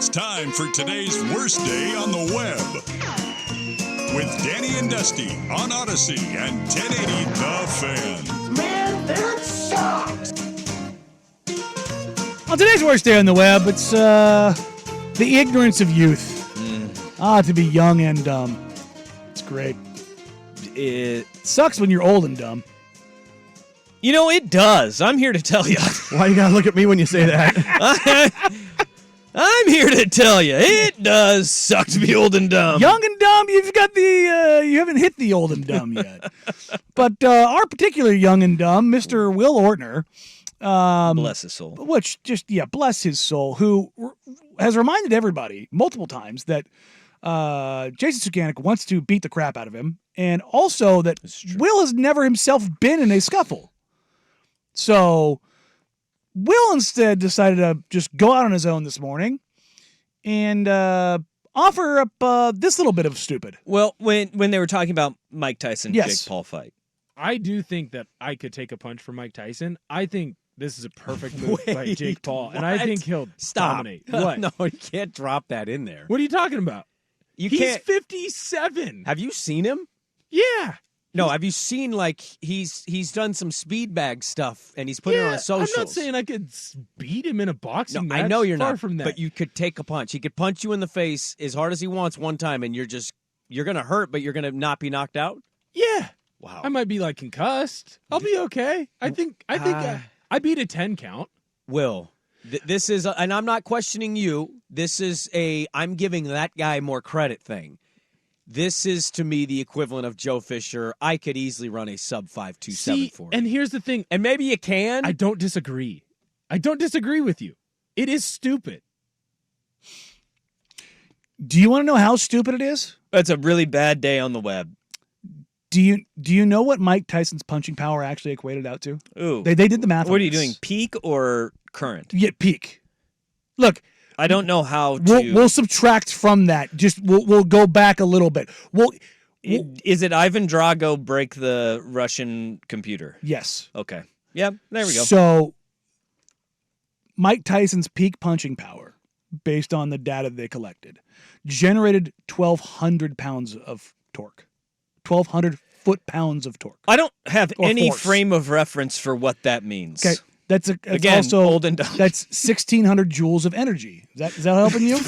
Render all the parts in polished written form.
It's time for today's worst day on the web. With Danny and Dusty on Odyssey and 1080 The Fan. Man, that sucks! On today's worst day on the web, it's the ignorance of youth. To be young and dumb. It's great. It sucks when you're old and dumb. You know, it does. I'm here to tell you. Why you gotta look at me when you say that? I'm here to tell you. It does suck to be old and dumb. Young and dumb, you've got you haven't hit the old and dumb yet. But our particular young and dumb, Mr. Will Ortner. Bless his soul. Bless his soul, who has reminded everybody multiple times that Jason Suganik wants to beat the crap out of him, and also that Will has never himself been in a scuffle. So Will instead decided to just go out on his own this morning and offer up this little bit of stupid. Well, when they were talking about Mike Tyson, Yes. Jake Paul fight. I do think that I could take a punch from Mike Tyson. I think this is a perfect move by Jake Paul, and I think he'll dominate. What? No, you can't drop that in there. What are you talking about? He's can't. 57. Have you seen him? Yeah. No, have you seen, like, he's done some speed bag stuff, and he's put it on his socials. I'm not saying I could beat him in a boxing match. I know you're Far not, from that. but you could take a punch. He could punch you in the face as hard as he wants one time, and you're going to hurt, but you're going to not be knocked out? Yeah. Wow. I might be, like, concussed. I'll be okay. I think I beat a 10 count. Will, this is, and I'm not questioning you, this is I'm giving that guy more credit thing. This is, to me, the equivalent of Joe Fisher. I could easily run a sub 5.27 for him. And here's the thing. And maybe you can. I don't disagree. I don't disagree with you. It is stupid. Do you want to know how stupid it is? It's a really bad day on the web. Do you know what Mike Tyson's punching power actually equated out to? Ooh. They did the math. What on are you this. doing, peak or current? Yeah, peak. Look, I don't know how to... We'll subtract from that. Just we'll go back a little bit. Is it Ivan Drago break the Russian computer? Yes. Okay. Yeah, there we go. So Mike Tyson's peak punching power, based on the data they collected, generated 1,200 pounds of torque. 1,200 foot-pounds of torque. I don't have any force. frame of reference for what that means. Okay. That's Again, also old and dumb. That's 1,600 joules of energy. Is that helping you?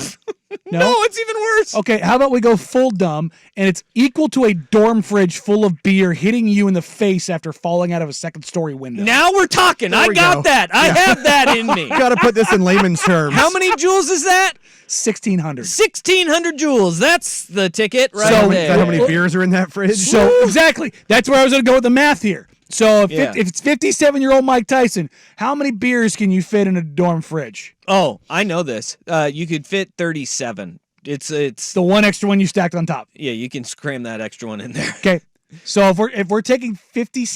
No, it's even worse. Okay, how about we go full dumb, and it's equal to a dorm fridge full of beer hitting you in the face after falling out of a second-story window. Now we're talking. I got that. I have that in me. Got to put this in layman's terms. How many joules is that? 1,600. 1,600 joules. That's the ticket right So- there. Is that how many beers are in that fridge? So, exactly. That's where I was going to go with the math here. So, if it's 57-year-old Mike Tyson, how many beers can you fit in a dorm fridge? Oh, I know this. You could fit 37. It's The one extra one you stacked on top. yeah. You can cram that extra one in there. Okay. So, if we're taking 50...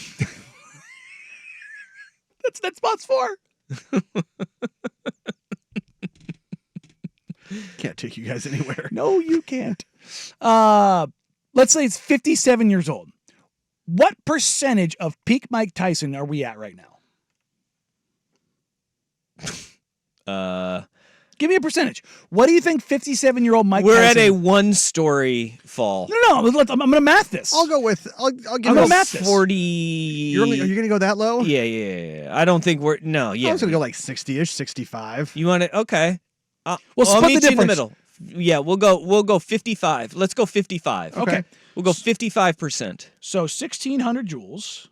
That spot's 4. Can't take you guys anywhere. No, you can't. Let's say it's 57 years old. What percentage of peak Mike Tyson are we at right now? Give me a percentage. What do you think 57-year-old Mike We're Tyson... at a one-story fall. No, I'm going to math this. I'll go with. I'll give I'm you gonna math this. 40. Are you going to go that low? Yeah. I don't think we're no. Yeah. I was going to go like 60-ish, 65. You want to? Okay. Well, I'll split meet the you in the difference. middle. Yeah, we'll go 55. Let's go 55. Okay. We'll go 55%. So 1,600 joules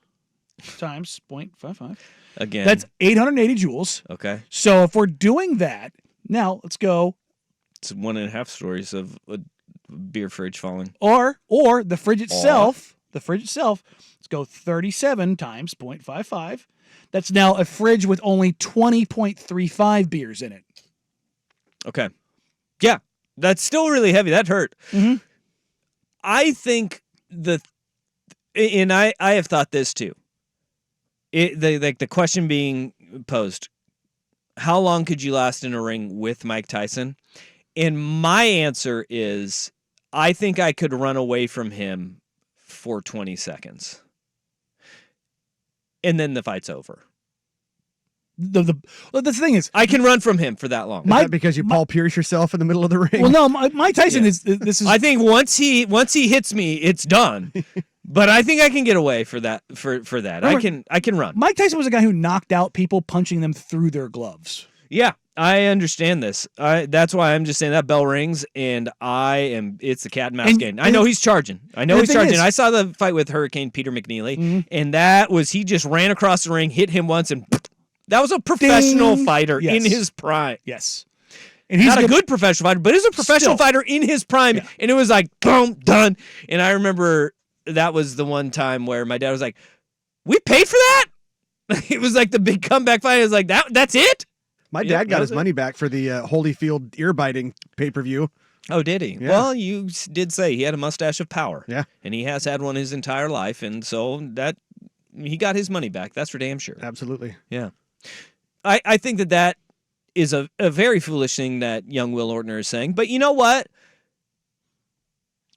times 0.55. Again. That's 880 joules. okay. So if we're doing that, now let's go... It's 1.5 stories of a beer fridge falling. Or the fridge itself, let's go 37 times 0.55. That's now a fridge with only 20.35 beers in it. Okay. Yeah, that's still really heavy. That hurt. Mm-hmm. I think and I have thought this too. The question being posed, how long could you last in a ring with Mike Tyson? And my answer is, I think I could run away from him for 20 seconds. And then the fight's over. Well, the thing is, I can run from him for that long. Is that because you Paul Pierce yourself in the middle of the ring? well, no, Mike Tyson is. This is. I think once he hits me, it's done. But I think I can get away for that. For that, Remember, I can run. Mike Tyson was a guy who knocked out people punching them through their gloves. Yeah, I understand this. That's why I'm just saying that bell rings, and it's the cat and mouse game. I know he's charging. I saw the fight with Hurricane Peter McNeely, and he just ran across the ring, hit him once, and that was a professional fighter in his prime. Yes. And he's not a good professional fighter, but he's a professional fighter in his prime, and it was like, boom, done. And I remember that was the one time where my dad was like, we paid for that? It was like the big comeback fight. It was like, that's it? My dad got his money back for the Holyfield ear-biting pay-per-view. Oh, did he? Yeah. Well, you did say he had a mustache of power. Yeah. And he has had one his entire life, and so that he got his money back. That's for damn sure. Absolutely. Yeah. I think that is a very foolish thing that young Will Ortner is saying. But you know what?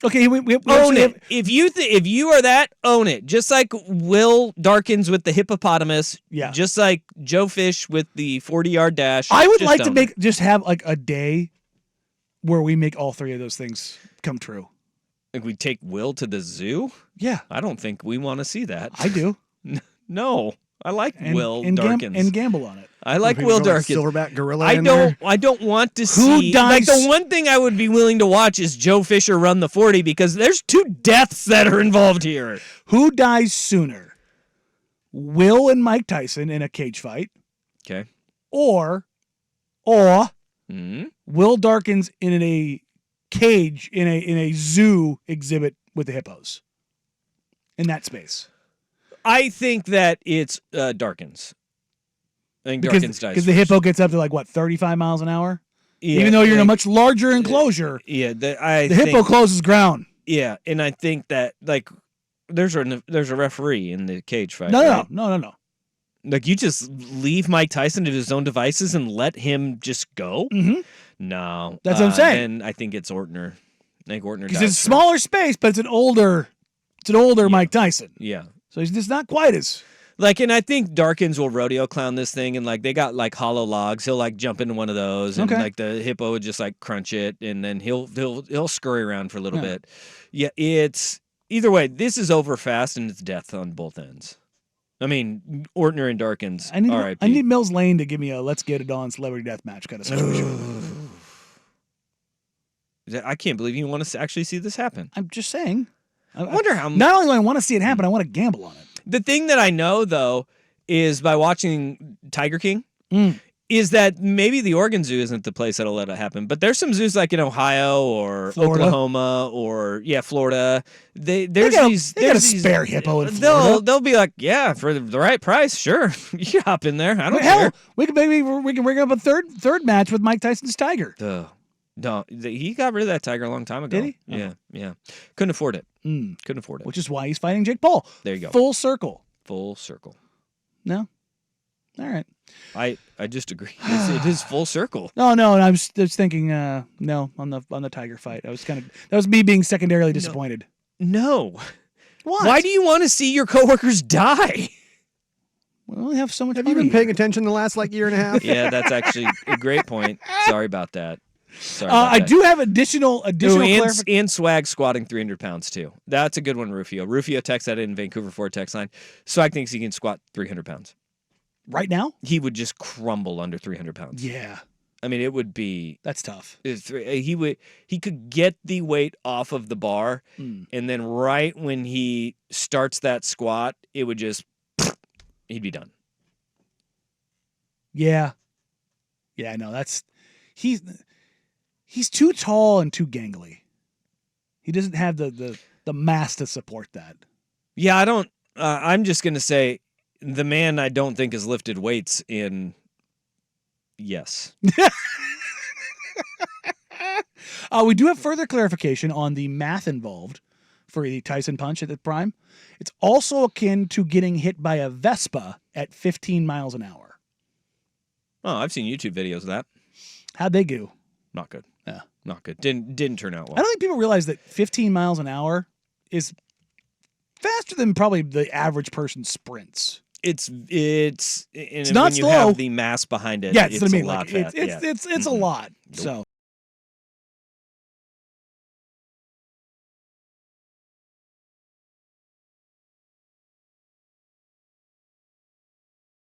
Okay, we own it. If you are that, own it. Just like Will Darkins with the hippopotamus. Yeah. Just like Joe Fish with the 40-yard dash. I would like to have like a day where we make all three of those things come true. Like we take Will to the zoo? Yeah. I don't think we want to see that. I do. No. I like Will Darkins. And gamble on it. I like Will Darkins. Silverback gorilla. I don't want to see. Like the one thing I would be willing to watch is Joe Fisher run the 40 because there's 2 deaths that are involved here. Who dies sooner? Will and Mike Tyson in a cage fight. Okay. Or Mm-hmm. Will Darkins in a cage in a zoo exhibit with the hippos. In that space. I think that it's Darkins. I think Darkins dies because the hippo gets up to like what 35 miles an hour. Yeah, even though you're in a much larger enclosure. Yeah, the hippo closes ground. Yeah, and I think that like there's a referee in the cage fight. No. Like you just leave Mike Tyson to his own devices and let him just go. Mm-hmm. No, that's what I'm saying. And I think it's Ortner. I think Ortner because it's a smaller space, but it's an older Mike Tyson. Yeah. So he's just not quite as like, and I think Darkins will rodeo clown this thing, and like they got like hollow logs. He'll like jump into one of those, and like the hippo would just like crunch it, and then he'll scurry around for a little bit. Yeah, it's either way. This is over fast, and it's death on both ends. I mean, Ortner and Darkins. I need Mills Lane to give me a let's get it on celebrity death match kind of situation. I can't believe you want to actually see this happen. I'm just saying. I wonder how. Not only do I want to see it happen, I want to gamble on it. The thing that I know, though, is by watching Tiger King, is that maybe the Oregon Zoo isn't the place that'll let it happen. But there's some zoos like in Ohio or Florida. Oklahoma or Florida. They got a spare hippo in Florida. They'll be like, yeah, for the right price, sure, you can hop in there. I don't care. We can bring up a third match with Mike Tyson's tiger. No, he got rid of that tiger a long time ago. Did he? Yeah. Couldn't afford it. Couldn't afford it. Which is why he's fighting Jake Paul. There you go. Full circle. No? All right. I just agree. It is full circle. No. I was thinking no on the tiger fight. That was me being secondarily disappointed. No. What? Why do you want to see your coworkers die? We only have so much. Have you been paying attention the last year and a half? Yeah, that's actually a great point. Sorry about that. I do have additional clarification. And Swag squatting 300 pounds too. That's a good one, Rufio. Rufio texts that in Vancouver Ford text line. Swag thinks he can squat 300 pounds. Right now? He would just crumble under 300 pounds. Yeah. I mean, it would be. That's tough. He could get the weight off of the bar, and then right when he starts that squat, it would just he'd be done. Yeah. Yeah, no, he's too tall and too gangly. He doesn't have the mass to support that. Yeah, I don't. I'm just gonna say the man I don't think has lifted weights in. Yes. We do have further clarification on the math involved for the Tyson punch at the prime. It's also akin to getting hit by a Vespa at 15 miles an hour. Oh, I've seen YouTube videos of that. How'd they go? Not good. Yeah. Not good. Didn't turn out well. I don't think people realize that 15 miles an hour is faster than probably the average person sprints. It's not when slow. you have the mass behind it. Yeah, it's it's what I a mean. lot Like, fast. it's a lot. So